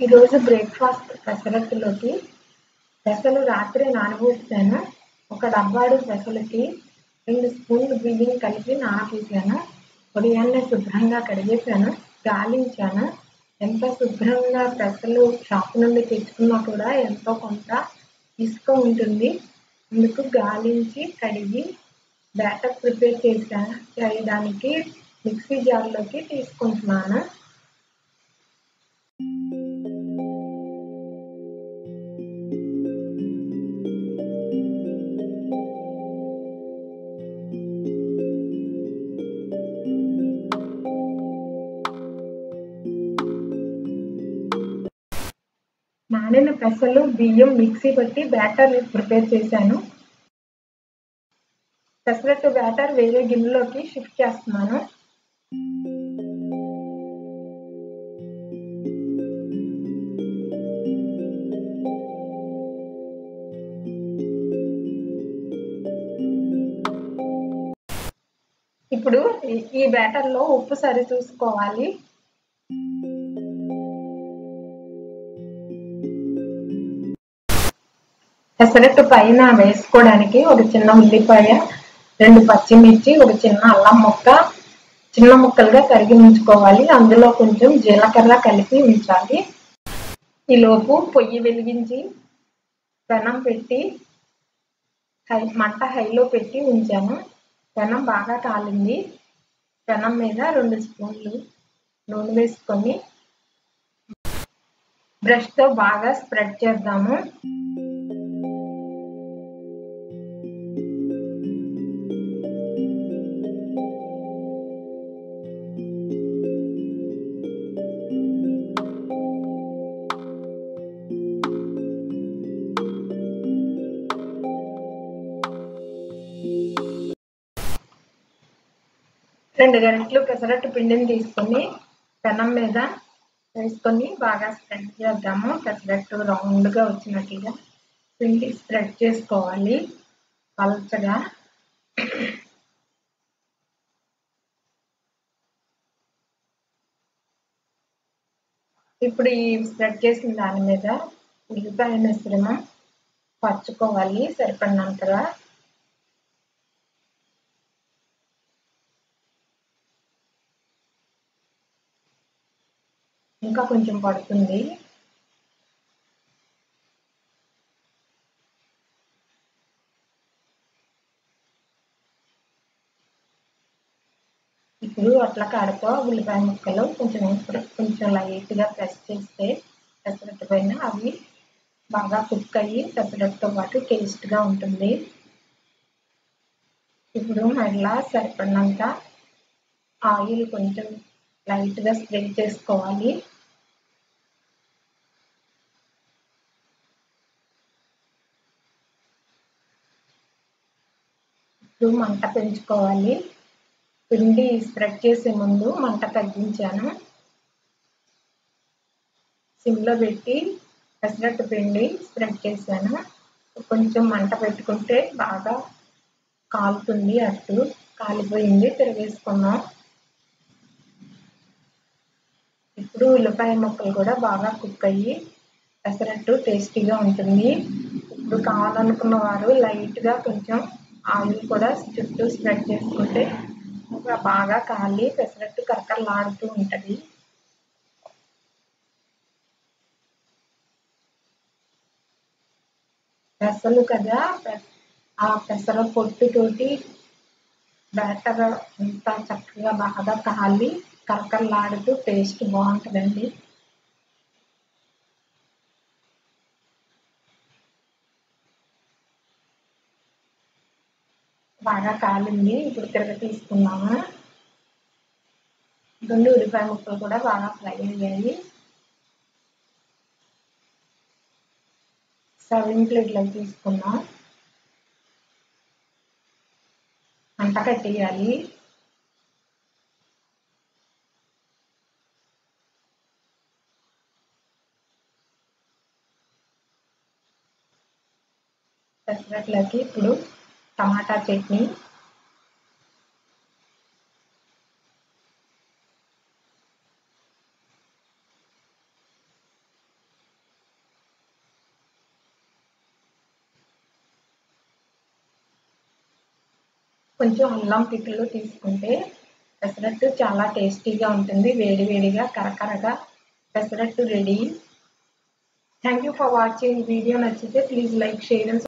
ఈరోజు బ్రేక్ఫాస్ట్ పెసరట్టులోకి పెసలు రాత్రి నానబోసాను. ఒక డబ్బాడు పెసలకి 2 స్పూన్లు బియ్యం కలిపి నానబోసాను. ఉదయాన్నే శుభ్రంగా కడిగేసాను, గాలించాను. ఎంతో శుభ్రంగా పెసలు షాపు నుండి తెచ్చుకున్నా కూడా ఎంతో కొంత ఇసుక ఉంటుంది. అందుకు గాలించి కడిగి బ్యాటర్ ప్రిపేర్ చేయడానికి మిక్సీ జార్లోకి తీసుకుంటున్నాను. నానిన పెసలు బియ్యం మిక్సీ పట్టి బ్యాటర్ ప్రిపేర్ చేశాను. పెసరట్టు బ్యాటర్ వేరే గిన్నెలోకి షిఫ్ట్ చేస్తున్నాను. ఇప్పుడు ఈ బ్యాటర్లో ఉప్పు సరి చూసుకోవాలి. పెసరట్టు పైన వేసుకోవడానికి ఒక చిన్న ఉల్లిపాయ, 2 పచ్చిమిర్చి, ఒక చిన్న అల్లం ముక్క చిన్న ముక్కలుగా తరిగి ఉంచుకోవాలి. అందులో కొంచెం జీలకర్ర కలిపి ఉంచాలి. ఈలోపు పొయ్యి వెలిగించి పెనం పెట్టి మంట హైలో పెట్టి ఉంచాను. పెనం బాగా కాలింది. పెనం మీద 2 స్పూన్లు నూనె వేసుకొని బ్రష్తో బాగా స్ప్రెడ్ చేద్దాము. రెండు గరిటెలు పెసరట్టు పిండిని తీసుకొని పెనం మీద వేసుకొని బాగా స్ప్రెడ్ చేద్దాము. పెసరట్టు రౌండ్గా వచ్చినట్లుగా పిండి స్ప్రెడ్ చేసుకోవాలి పల్చగా. ఇప్పుడు ఈ స్ప్రెడ్ చేసిన దాని మీద ఉల్లిపాయ మిశ్రమం పరుచుకోవాలి సరిపడినంతగా. ఇంకా కొంచెం పడుతుంది. ఇప్పుడు అట్ల కాడతో ఉల్లిపాయ ముక్కలు కొంచెం లైట్గా ప్రెస్ చేస్తే పెసరట్టు పైన అవి బాగా కుక్ అయ్యి పెసరట్టుతో పాటు టేస్ట్గా ఉంటుంది. ఇప్పుడు మళ్ళా సరిపడినంత ఆయిల్ కొంచెం లైట్గా స్ప్రే చేసుకోవాలి. ఇప్పుడు మంట పెంచుకోవాలి. పిండి స్ప్రెడ్ చేసే ముందు మంట తగ్గించాను. సిమ్లో పెట్టి పెసరట్టు పిండి స్ప్రెడ్ చేశాను. కొంచెం మంట పెట్టుకుంటే బాగా కాలుతుంది. అట్టు కాలిపోయింది, తిరగేసుకున్నాం. ఇప్పుడు ఉల్లిపాయ ముక్కలు కూడా బాగా కుక్ అయ్యి పెసరట్టు టేస్టీగా ఉంటుంది. ఇప్పుడు కావాలనుకున్న వారు లైట్గా కొంచెం ఆయిల్ కూడా చుట్టూ స్ప్రెడ్ చేసుకుంటే బాగా కాలి పెసరట్టు కరకరలాడుతూ ఉంటుంది. పెసలు కదా, ఆ పెసర పొట్టుతోటి బ్యాటర్ అంతా చక్కగా బాగా కాలి కరకరలాడుతూ టేస్ట్ బాగుంటుందండి. బాగా కాలింది. ఇప్పుడు తిరగ తీసుకున్నాము. 2 ఉల్లిపాయ ముక్కలు కూడా బాగా ఫ్రై అయ్యాయి. సర్వింగ్ ప్లేట్లో తీసుకున్నాం. మంట కట్టేయాలి. పెసరట్లకి ఇప్పుడు టమాటా చట్నీ, కొంచెం అల్లం పికిల్ తీసుకుంటే పెసరట్టు చాలా టేస్టీగా ఉంటుంది. వేడి వేడిగా కరకరగా pesarattu ready. Thank you for watching. Video నచ్చితే ప్లీజ్ లైక్, షేర్ అండ్